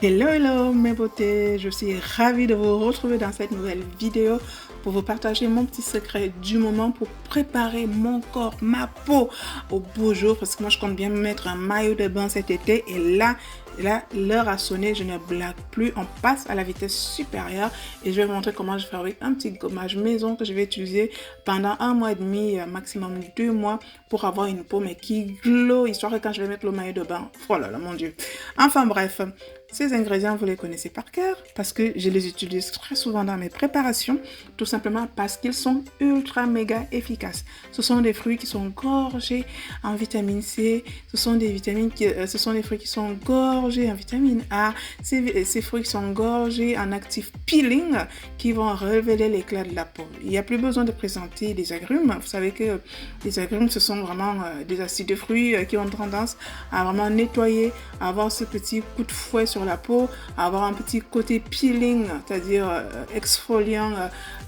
Hello mes beautés, je suis ravie de vous retrouver dans cette nouvelle vidéo pour vous partager mon petit secret du moment pour préparer mon corps, ma peau au beau jour parce que moi je compte bien me mettre un maillot de bain cet été et là l'heure a sonné, je ne blague plus, on passe à la vitesse supérieure et je vais vous montrer comment je fabrique un petit gommage maison que je vais utiliser pendant 1 mois et demi, maximum 2 mois pour avoir une peau mais qui glow, histoire que quand je vais mettre le maillot de bain, oh là là mon Dieu. Enfin bref, ces ingrédients, vous les connaissez par cœur parce que je les utilise très souvent dans mes préparations, tout simplement parce qu'ils sont ultra méga efficaces. Ce sont des fruits qui sont gorgés en vitamine C, ce sont des fruits qui sont gorgés en vitamine A, ces fruits qui sont gorgés en actifs peeling qui vont révéler l'éclat de la peau. Il n'y a plus besoin de présenter des agrumes. Vous savez que les agrumes, ce sont vraiment des acides de fruits qui ont tendance à vraiment nettoyer, à avoir ce petit coup de fouet sur la peau, avoir un petit côté peeling, c'est-à-dire exfoliant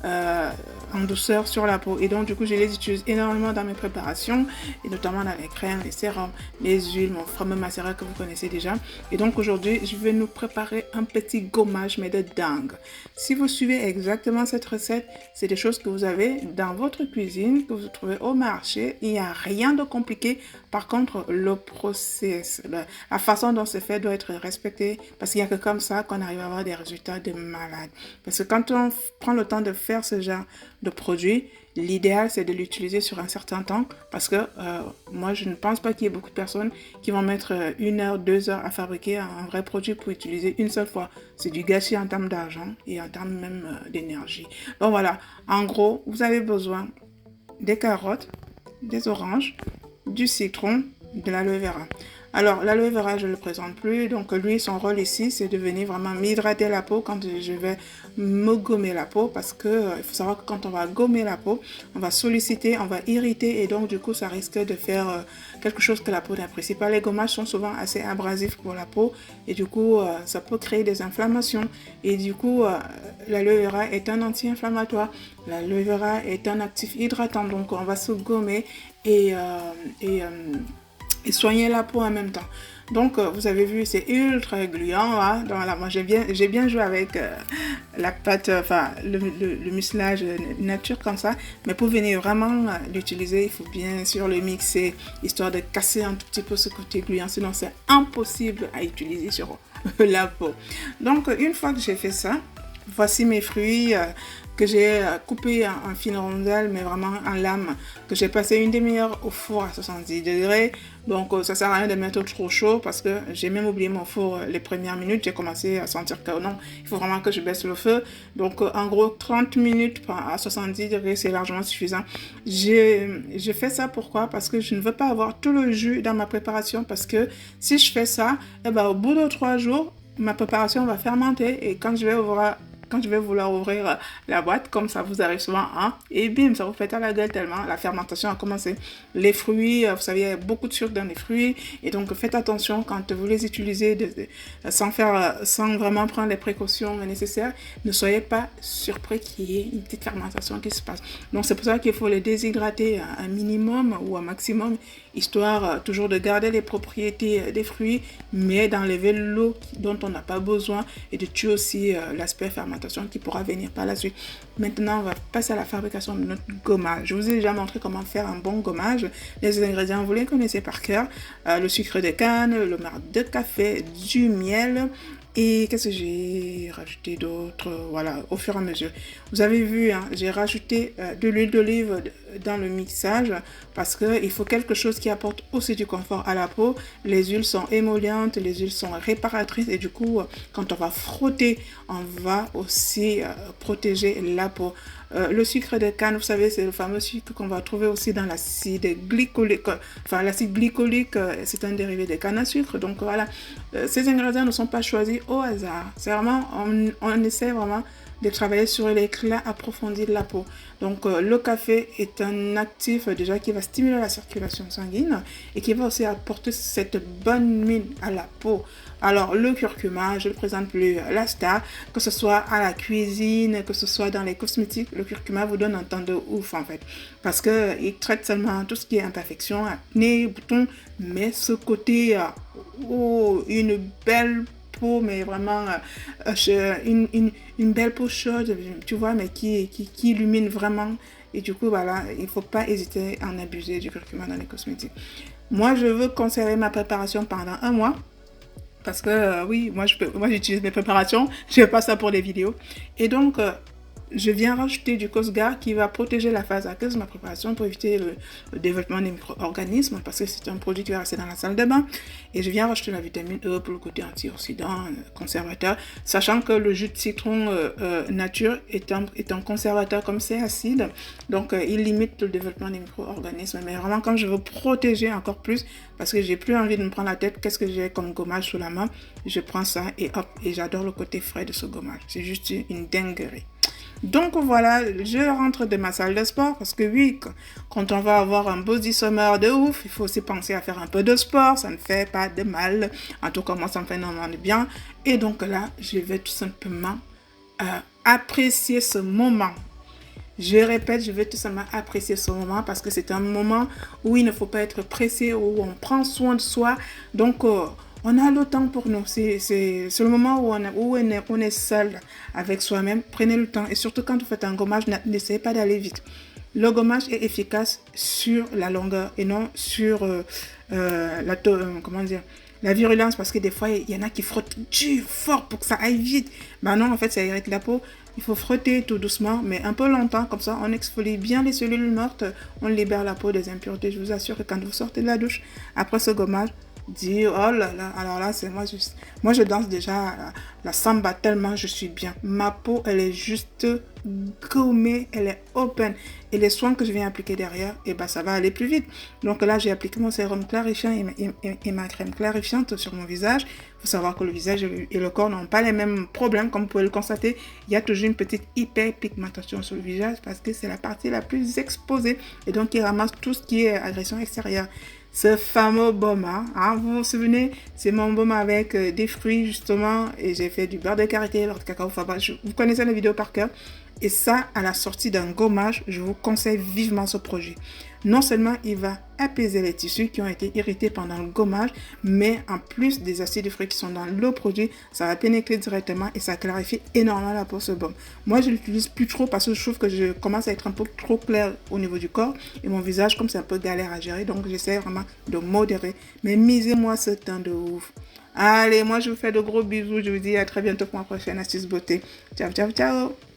en douceur sur la peau. Et donc, du coup, je les utilise énormément dans mes préparations, et notamment dans les crèmes, les sérums, les huiles, mon fameux macérat que vous connaissez déjà. Et donc, aujourd'hui, je vais nous préparer un petit gommage, mais de dingue. Si vous suivez exactement cette recette, c'est des choses que vous avez dans votre cuisine, que vous trouvez au marché. Il n'y a rien de compliqué. Par contre, le process, la façon dont c'est fait doit être respectée parce qu'il n'y a que comme ça qu'on arrive à avoir des résultats de malade. Parce que quand on prend le temps de faire ce genre de produit, l'idéal c'est de l'utiliser sur un certain temps parce que moi je ne pense pas qu'il y ait beaucoup de personnes qui vont mettre 1 heure, 2 heures à fabriquer un vrai produit pour utiliser une seule fois. C'est du gâchis en termes d'argent et en termes même d'énergie. Donc voilà, en gros, vous avez besoin des carottes, des oranges, du citron, de l'aloe vera. Alors, l'aloe vera, je ne le présente plus. Donc, lui, son rôle ici, c'est de venir vraiment m'hydrater la peau quand je vais me gommer la peau. Parce que il faut savoir que quand on va gommer la peau, on va solliciter, on va irriter. Et donc, du coup, ça risque de faire quelque chose que la peau n'apprécie pas. Les gommages sont souvent assez abrasifs pour la peau. Et du coup, ça peut créer des inflammations. Et du coup, l'aloe vera est un anti-inflammatoire. L'aloe vera est un actif hydratant. Donc, on va se gommer et, euh, et, euh, et soigner la peau en même temps. Donc, vous avez vu, c'est ultra gluant. Hein? Donc, voilà, moi, j'ai bien joué avec la pâte, enfin, le mucilage nature comme ça. Mais pour venir vraiment l'utiliser, il faut bien sûr le mixer, histoire de casser un tout petit peu ce côté gluant. Sinon, c'est impossible à utiliser sur la peau. Donc, une fois que j'ai fait ça, voici mes fruits que j'ai coupés en fines rondelles, mais vraiment en lames, que j'ai passé une demi-heure au four à 70 degrés. Donc, ça sert à rien de mettre trop chaud parce que j'ai même oublié mon four les premières minutes. J'ai commencé à sentir que non, il faut vraiment que je baisse le feu. Donc, en gros, 30 minutes à 70 degrés, c'est largement suffisant. J'ai fait ça pourquoi? Parce que je ne veux pas avoir tout le jus dans ma préparation parce que si je fais ça, eh ben, au bout de 3 jours, ma préparation va fermenter et quand je vais vouloir ouvrir la boîte, comme ça vous arrive souvent, hein, et bim, ça vous fait à la gueule tellement la fermentation a commencé. Les fruits, vous savez, il y a beaucoup de sucre dans les fruits, et donc faites attention quand vous les utilisez sans vraiment prendre les précautions nécessaires. Ne soyez pas surpris qu'il y ait une petite fermentation qui se passe. Donc c'est pour ça qu'il faut les déshydrater un minimum ou un maximum, histoire toujours de garder les propriétés des fruits, mais d'enlever l'eau dont on n'a pas besoin et de tuer aussi l'aspect fermentation qui pourra venir par la suite. Maintenant, on va passer à la fabrication de notre gommage. Je vous ai déjà montré comment faire un bon gommage. Les ingrédients, vous les connaissez par cœur. Le sucre de canne, le marc de café, du miel. Et qu'est-ce que j'ai rajouté d'autre? Voilà, au fur et à mesure. Vous avez vu, hein, j'ai rajouté de l'huile d'olive dans le mixage parce qu'il faut quelque chose qui apporte aussi du confort à la peau. Les huiles sont émollientes, les huiles sont réparatrices et du coup, quand on va frotter, on va aussi protéger la peau. Le sucre de canne, vous savez, c'est le fameux sucre qu'on va trouver aussi dans l'acide glycolique. Enfin, l'acide glycolique, c'est un dérivé de canne à sucre. Donc voilà, ces ingrédients ne sont pas choisis au hasard. C'est vraiment, on essaie vraiment de travailler sur l'éclat approfondi de la peau. Donc le café est un actif déjà qui va stimuler la circulation sanguine et qui va aussi apporter cette bonne mine à la peau. Alors le curcuma, je ne le présente plus la star, que ce soit à la cuisine, que ce soit dans les cosmétiques, le curcuma vous donne un temps de ouf en fait. Parce qu'il traite seulement tout ce qui est imperfection, acné, boutons, mais ce côté, une belle peau, mais vraiment une belle peau chaude, tu vois, mais qui illumine vraiment. Et du coup, voilà, il ne faut pas hésiter à en abuser du curcuma dans les cosmétiques. Moi, je veux conserver ma préparation pendant 1 mois. Parce que oui, moi j'utilise mes préparations, je fais pas ça pour les vidéos. Et donc, je viens rajouter du Cosgar qui va protéger la phase aqueuse de ma préparation pour éviter le développement des micro-organismes parce que c'est un produit qui va rester dans la salle de bain. Et je viens rajouter la vitamine E pour le côté antioxydant, conservateur, sachant que le jus de citron nature est un conservateur comme c'est acide, donc il limite le développement des micro-organismes. Mais vraiment, quand je veux protéger encore plus, parce que j'ai plus envie de me prendre la tête, qu'est-ce que j'ai comme gommage sous la main, je prends ça et hop, et j'adore le côté frais de ce gommage. C'est juste une dinguerie. Donc voilà, je rentre de ma salle de sport parce que oui, quand on va avoir un body summer de ouf, il faut aussi penser à faire un peu de sport, ça ne fait pas de mal. En tout cas, moi, ça me fait énormément de bien. Et donc là, je vais tout simplement apprécier ce moment. Je répète, je vais tout simplement apprécier ce moment parce que c'est un moment où il ne faut pas être pressé, où on prend soin de soi. Donc, on a le temps pour nous. C'est le moment où on est seul avec soi-même. Prenez le temps. Et surtout quand vous faites un gommage, n'essayez pas d'aller vite. Le gommage est efficace sur la longueur et non sur la virulence, parce que des fois, il y en a qui frottent dur, fort pour que ça aille vite. Ben non, en fait, ça irrite la peau. Il faut frotter tout doucement, mais un peu longtemps, comme ça, on exfolie bien les cellules mortes, on libère la peau des impuretés. Je vous assure que quand vous sortez de la douche, après ce gommage, dire oh là là, alors là c'est moi je danse déjà la samba tellement je suis bien. Ma peau elle est juste gommée, elle est open, et les soins que je viens appliquer derrière, et ben ça va aller plus vite. Donc là j'ai appliqué mon sérum clarifiant et ma crème clarifiante sur mon visage. Il faut savoir que le visage et le corps n'ont pas les mêmes problèmes, comme vous pouvez le constater. Il y a toujours une petite hyperpigmentation sur le visage parce que c'est la partie la plus exposée, et donc il ramasse tout ce qui est agression extérieure. Ce fameux baume, hein, vous vous souvenez, c'est mon baume avec des fruits justement, et j'ai fait du beurre de karité, beurre de cacao, enfin, vous connaissez la vidéo par cœur. Et ça, à la sortie d'un gommage, je vous conseille vivement ce projet. Non seulement il va apaiser les tissus qui ont été irrités pendant le gommage, mais en plus des acides fruits qui sont dans le produit, ça va pénétrer directement et ça clarifie énormément la peau, ce baume. Moi, je l'utilise plus trop parce que je trouve que je commence à être un peu trop clair au niveau du corps et mon visage, comme c'est un peu galère à gérer, donc j'essaie vraiment de modérer. Mais misez-moi ce temps de ouf. Allez, moi je vous fais de gros bisous, je vous dis à très bientôt pour ma prochaine astuce beauté. Ciao, ciao, ciao!